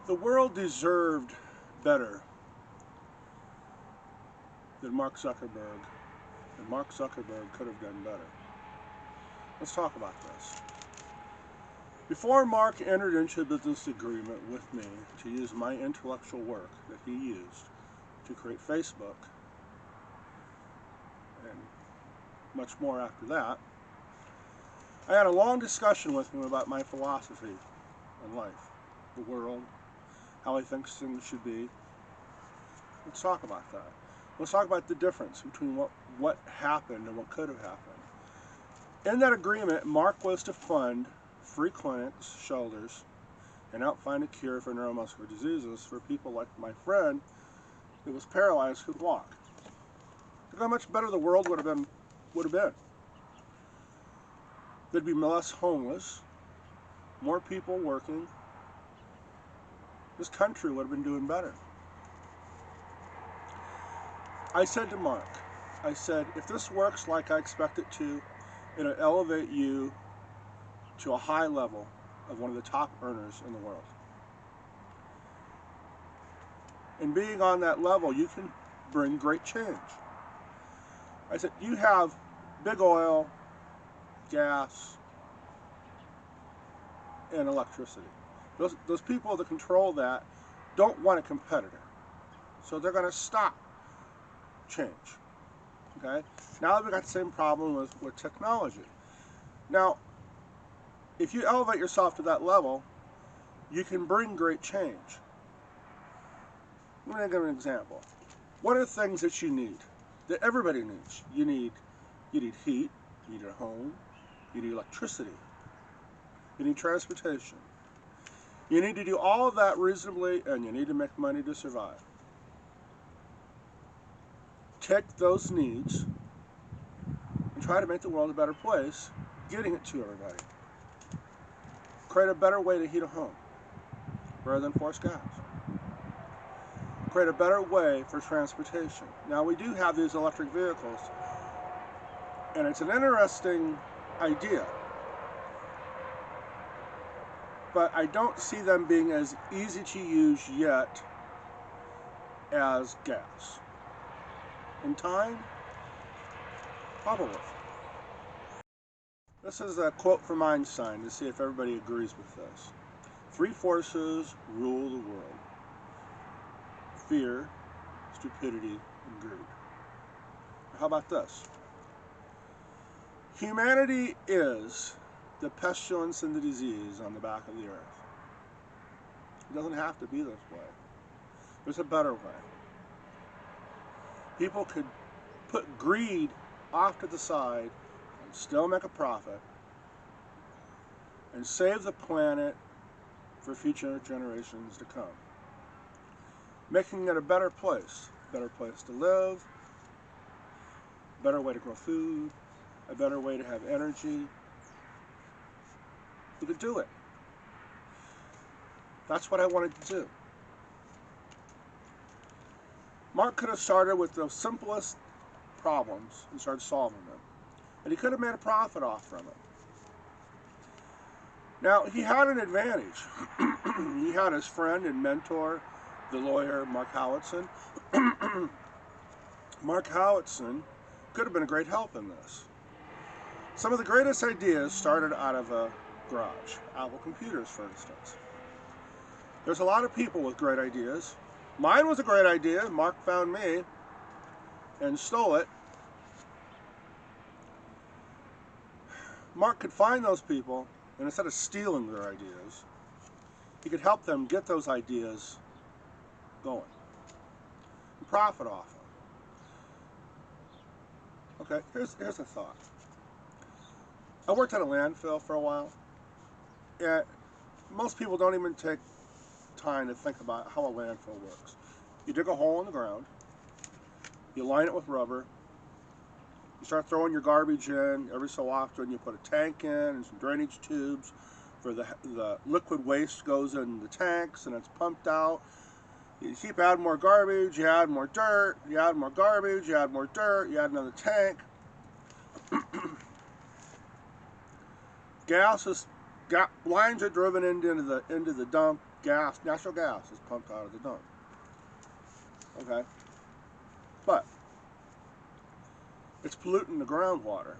The world deserved better than Mark Zuckerberg, and Mark Zuckerberg could have done better. Let's talk about this. Before Mark entered into a business agreement with me to use my intellectual work that he used to create Facebook, and much more after that, I had a long discussion with him about my philosophy on life, the world, how I think things should be. Let's talk about that. Let's talk about the difference between what happened and what could have happened. In that agreement, Mark was to fund free clinics, shelters, and help find a cure for neuromuscular diseases for people like my friend who was paralyzed who could walk. Look how much better the world would have been. There'd be less homeless, more people working. This country would have been doing better. I said to Mark, I said, if this works like I expect it to, it'll elevate you to a high level of one of the top earners in the world. And being on that level, you can bring great change. I said, you have big oil, gas, and electricity. Those people that control that don't want a competitor. So they're going to stop change. Okay? Now we've got the same problem with technology. Now, if you elevate yourself to that level, you can bring great change. Let me give an example. What are the things that you need, that everybody needs? You need heat, you need a home, you need electricity, you need transportation. You need to do all of that reasonably, and you need to make money to survive. Take those needs and try to make the world a better place, getting it to everybody. Create a better way to heat a home rather than forced gas. Create a better way for transportation. Now, we do have these electric vehicles, and it's an interesting idea, but I don't see them being as easy to use yet as gas. In time, probably. This is a quote from Einstein to see if everybody agrees with this. 3 forces rule the world: fear, stupidity, and greed. How about this? Humanity is the pestilence and the disease on the back of the earth. It doesn't have to be this way. There's a better way. People could put greed off to the side and still make a profit and save the planet for future generations to come, making it a better place to live, a better way to grow food, a better way to have energy. We could do it. That's what I wanted to do. Mark could have started with the simplest problems and started solving them. And he could have made a profit off from it. Now, he had an advantage. He had his friend and mentor, the lawyer, Mark Howitson. Mark Howitson could have been a great help in this. Some of the greatest ideas started out of a garage. Apple computers, for instance. There's a lot of people with great ideas. Mine was a great idea. Mark found me and stole it. Mark could find those people, and instead of stealing their ideas, he could help them get those ideas going and profit off them. Okay, here's a thought. I worked at a landfill for a while, and most people don't even take time to think about how a landfill works. You dig a hole in the ground, you line it with rubber, you start throwing your garbage in. Every so often you put a tank in and some drainage tubes for the liquid waste goes in the tanks and it's pumped out. You keep adding more garbage, you add more dirt, you add more garbage, you add more dirt, you add another tank. Gas is lines are driven into the dump. Natural gas is pumped out of the dump. Okay, but it's polluting the groundwater,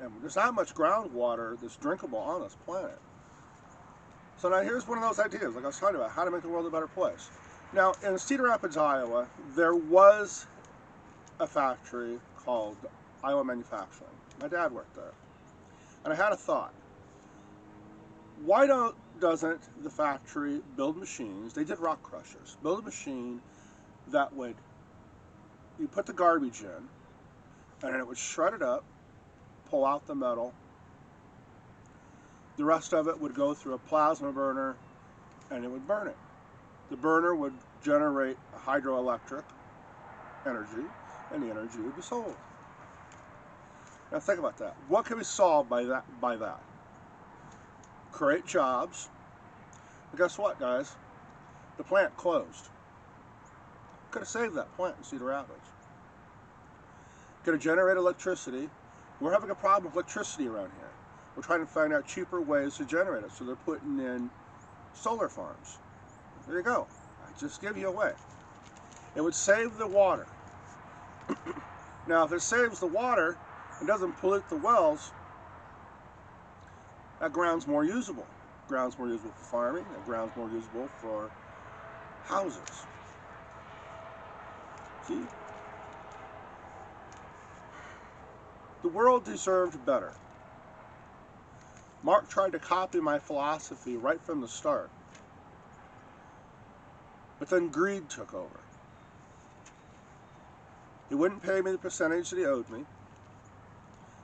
and there's not much groundwater that's drinkable on this planet. So now here's one of those ideas, like I was talking about, how to make the world a better place. Now, in Cedar Rapids, Iowa, there was a factory called Iowa Manufacturing. My dad worked there. And I had a thought. Why doesn't the factory build machines? They did rock crushers. Build a machine that would, you put the garbage in, and then it would shred it up, pull out the metal. The rest of it would go through a plasma burner, and it would burn it. The burner would generate hydroelectric energy, and the energy would be sold. Now think about that. What can be solved by that? Create jobs. But guess what, guys? The plant closed. Could have saved that plant in Cedar Rapids. Could have generated electricity. We're having a problem with electricity around here. We're trying to find out cheaper ways to generate it, so they're putting in solar farms. There you go. I just give you a way. It would save the water. Now, if it saves the water and doesn't pollute the wells, that ground's more usable. Ground's more usable for farming. That ground's more usable for houses. See? The world deserved better. Mark tried to copy my philosophy right from the start. But then greed took over. He wouldn't pay me the percentage that he owed me.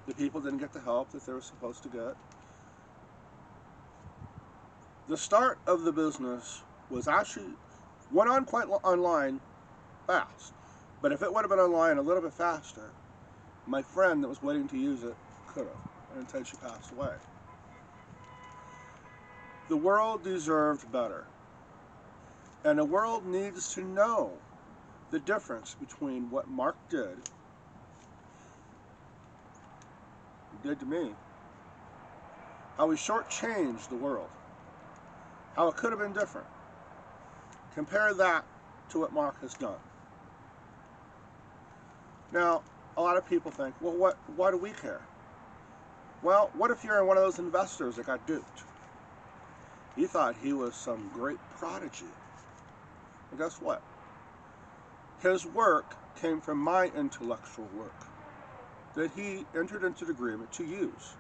The people didn't get the help that they were supposed to get. The start of the business was actually, went on quite online fast. But if it would have been online a little bit faster, my friend that was waiting to use it could have, until she passed away. The world deserved better. And the world needs to know the difference between what Mark did to me, how he shortchanged the world, how it could have been different. Compare that to what Mark has done. Now, a lot of people think, well, why do we care? Well, what if you're one of those investors that got duped? He thought he was some great prodigy. And guess what? His work came from my intellectual work that he entered into the agreement to use.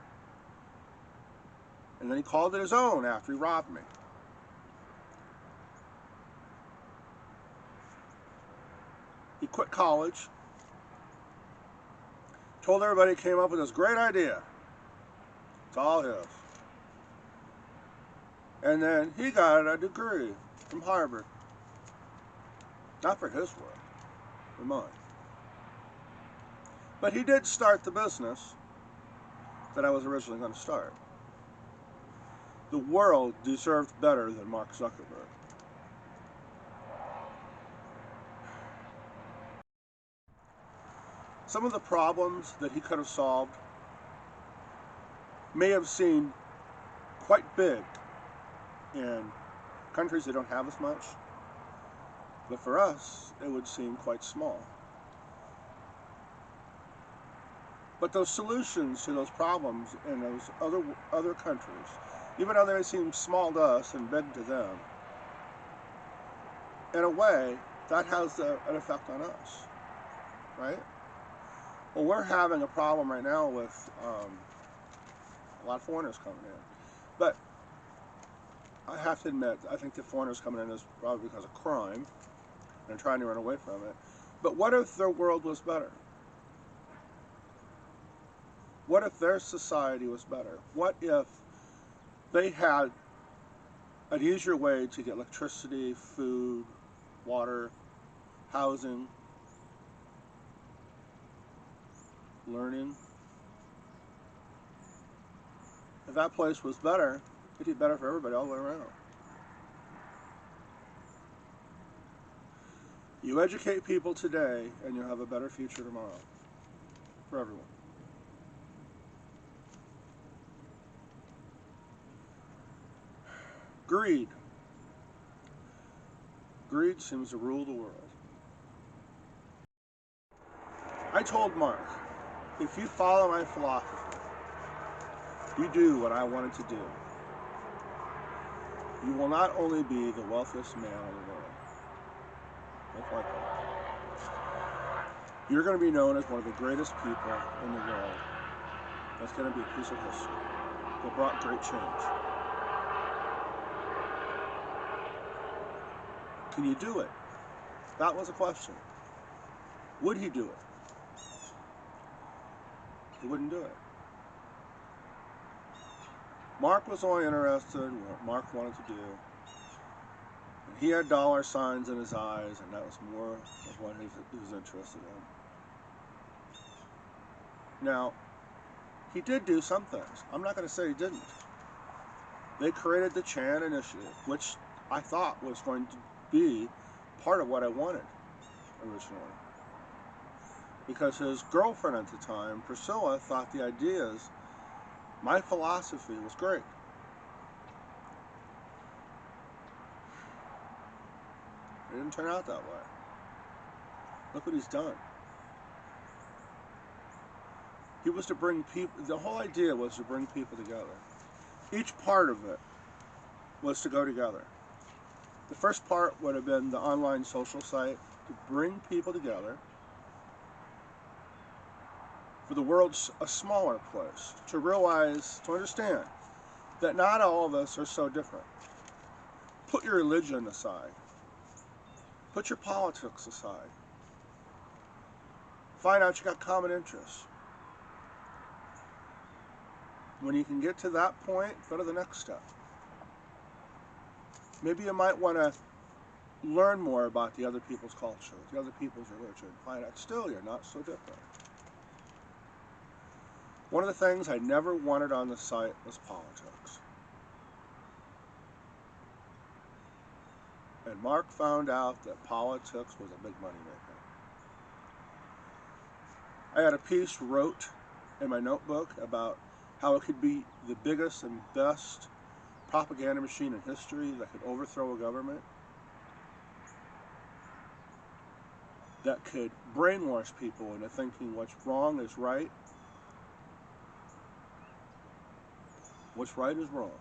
And then he called it his own after he robbed me. He quit college, told everybody he came up with this great idea. It's all his. And then he got a degree from Harvard. Not for his work, for mine. But he did start the business that I was originally going to start. The world deserved better than Mark Zuckerberg. Some of the problems that he could have solved may have seemed quite big in countries that don't have as much, but for us, it would seem quite small. But those solutions to those problems in those other countries, even though they may seem small to us and big to them, in a way, that has an effect on us, right? Well, we're having a problem right now with a lot of foreigners coming in. But I have to admit, I think the foreigners coming in is probably because of crime and trying to run away from it. But what if their world was better? What if their society was better? What if they had an easier way to get electricity, food, water, housing, learning? If that place was better, it'd be better for everybody all the way around. You educate people today, and you'll have a better future tomorrow for everyone. Greed. Greed seems to rule the world. I told Mark, if you follow my philosophy, you do what I wanted to do, you will not only be the wealthiest man in the world, look like that. You're going to be known as one of the greatest people in the world. That's going to be a piece of history that brought great change. Can you do it? That was a question. Would he do it? He wouldn't do it. Mark was only interested in what Mark wanted to do. And he had dollar signs in his eyes, and that was more of what he was interested in. Now, he did do some things. I'm not going to say he didn't. They created the Chan Initiative, which I thought was going to be part of what I wanted originally. Because his girlfriend at the time, Priscilla, thought the ideas, my philosophy was great. It didn't turn out that way. Look what he's done. He was to bring people, the whole idea was to bring people together. Each part of it was to go together. The first part would have been the online social site to bring people together, for the world's a smaller place, to realize, to understand that not all of us are so different. Put your religion aside. Put your politics aside. Find out you got common interests. When you can get to that point, go to the next step. Maybe you might want to learn more about the other people's culture, the other people's religion. Find out still you're not so different. One of the things I never wanted on the site was politics. And Mark found out that politics was a big moneymaker. I had a piece wrote in my notebook about how it could be the biggest and best propaganda machine in history that could overthrow a government, that could brainwash people into thinking what's wrong is right, what's right is wrong.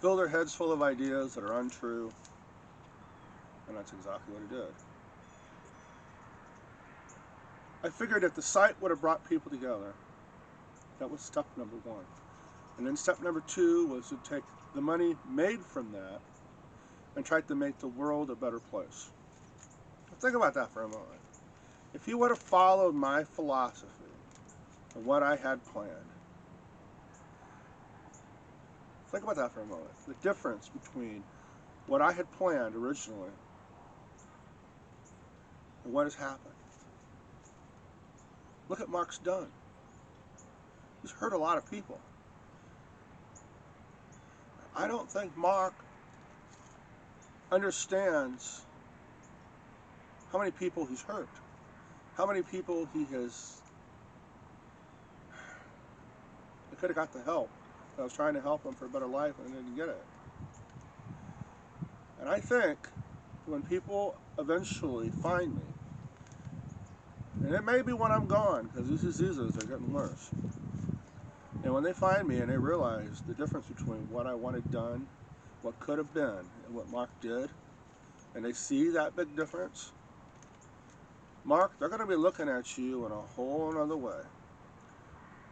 Fill their heads full of ideas that are untrue, and that's exactly what it did. I figured if the site would have brought people together, that was step number one. And then step number two was to take the money made from that and try to make the world a better place. Think about that for a moment. If you would have followed my philosophy and what I had planned, think about that for a moment. The difference between what I had planned originally and what has happened. Look at Mark's done. He's hurt a lot of people. I don't think Mark understands how many people he's hurt, how many people he could have got the help. I was trying to help him for a better life and didn't get it. And I think when people eventually find me, and it may be when I'm gone, because these diseases are getting worse, and when they find me and they realize the difference between what I wanted done, what could have been, and what Mark did, and they see that big difference, Mark, they're going to be looking at you in a whole other way.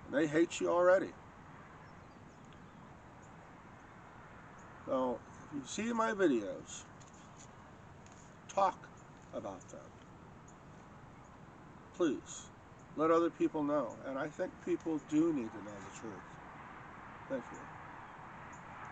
And they hate you already. So, if you see my videos, talk about them. Please, let other people know. And I think people do need to know the truth. Thank you.